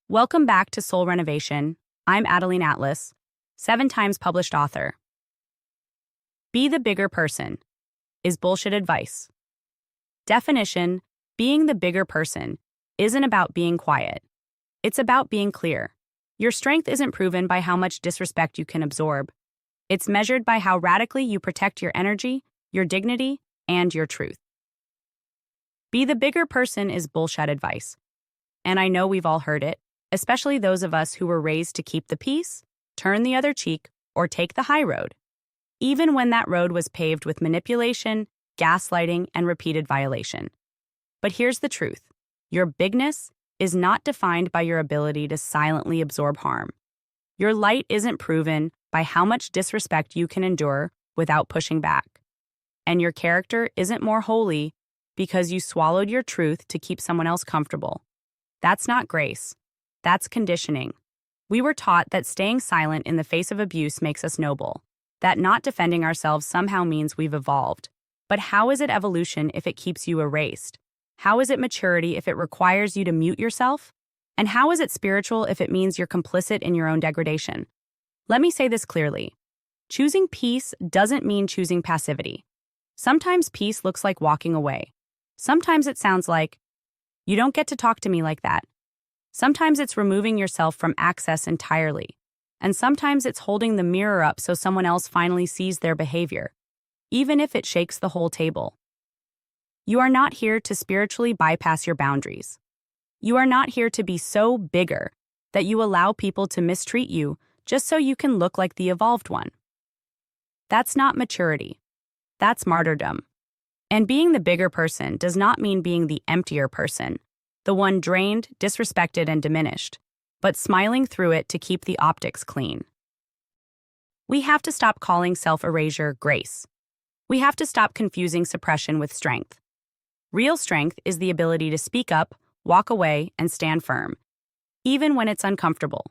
Welcome back to Soul Renovation. I'm Adeline Atlas, 7 times published author. Be the bigger person is bullshit advice. Definition: being the bigger person isn't about being quiet. It's about being clear. Your strength isn't proven by how much disrespect you can absorb. It's measured by how radically you protect your energy, your dignity, and your truth. Be the bigger person is bullshit advice. And I know we've all heard it, especially those of us who were raised to keep the peace, turn the other cheek, or take the high road, even when that road was paved with manipulation, gaslighting, and repeated violation. But here's the truth. Your bigness is not defined by your ability to silently absorb harm. Your light isn't proven by how much disrespect you can endure without pushing back. And your character isn't more holy because you swallowed your truth to keep someone else comfortable. That's not grace. That's conditioning. We were taught that staying silent in the face of abuse makes us noble, that not defending ourselves somehow means we've evolved. But how is it evolution if it keeps you erased? How is it maturity if it requires you to mute yourself? And how is it spiritual if it means you're complicit in your own degradation? Let me say this clearly. Choosing peace doesn't mean choosing passivity. Sometimes peace looks like walking away. Sometimes it sounds like, "You don't get to talk to me like that." Sometimes it's removing yourself from access entirely. And sometimes it's holding the mirror up so someone else finally sees their behavior, even if it shakes the whole table. You are not here to spiritually bypass your boundaries. You are not here to be so bigger that you allow people to mistreat you just so you can look like the evolved one. That's not maturity. That's martyrdom. And being the bigger person does not mean being the emptier person, the one drained, disrespected, and diminished, but smiling through it to keep the optics clean. We have to stop calling self-erasure grace. We have to stop confusing suppression with strength. Real strength is the ability to speak up, walk away, and stand firm, even when it's uncomfortable.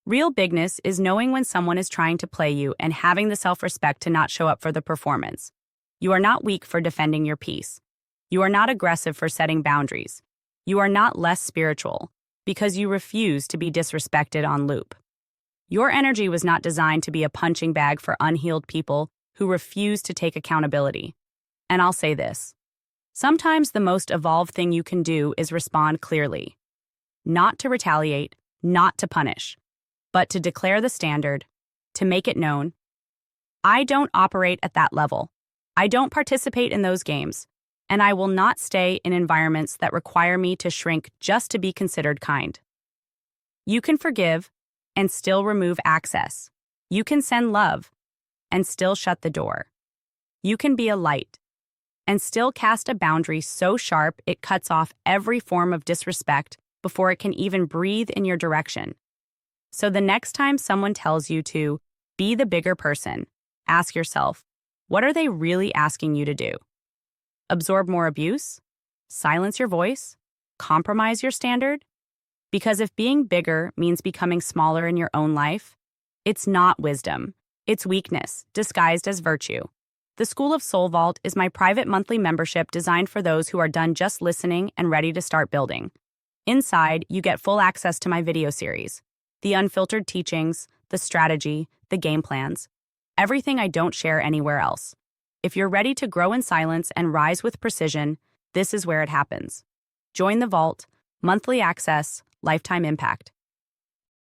Real bigness is knowing when someone is trying to play you and having the self-respect to not show up for the performance. You are not weak for defending your peace. You are not aggressive for setting boundaries. You are not less spiritual because you refuse to be disrespected on loop. Your energy was not designed to be a punching bag for unhealed people who refuse to take accountability. And I'll say this. Sometimes the most evolved thing you can do is respond clearly. Not to retaliate, not to punish, but to declare the standard, to make it known. I don't operate at that level. I don't participate in those games. And I will not stay in environments that require me to shrink just to be considered kind. You can forgive and still remove access. You can send love and still shut the door. You can be a light and still cast a boundary so sharp it cuts off every form of disrespect before it can even breathe in your direction. So the next time someone tells you to be the bigger person, ask yourself, what are they really asking you to do? Absorb more abuse? Silence your voice? Compromise your standard? Because if being bigger means becoming smaller in your own life, it's not wisdom. It's weakness, disguised as virtue. The School of Soul Vault is my private monthly membership designed for those who are done just listening and ready to start building. Inside, you get full access to my video series, the unfiltered teachings, the strategy, the game plans, everything I don't share anywhere else. If you're ready to grow in silence and rise with precision, this is where it happens. Join the vault, monthly access, lifetime impact.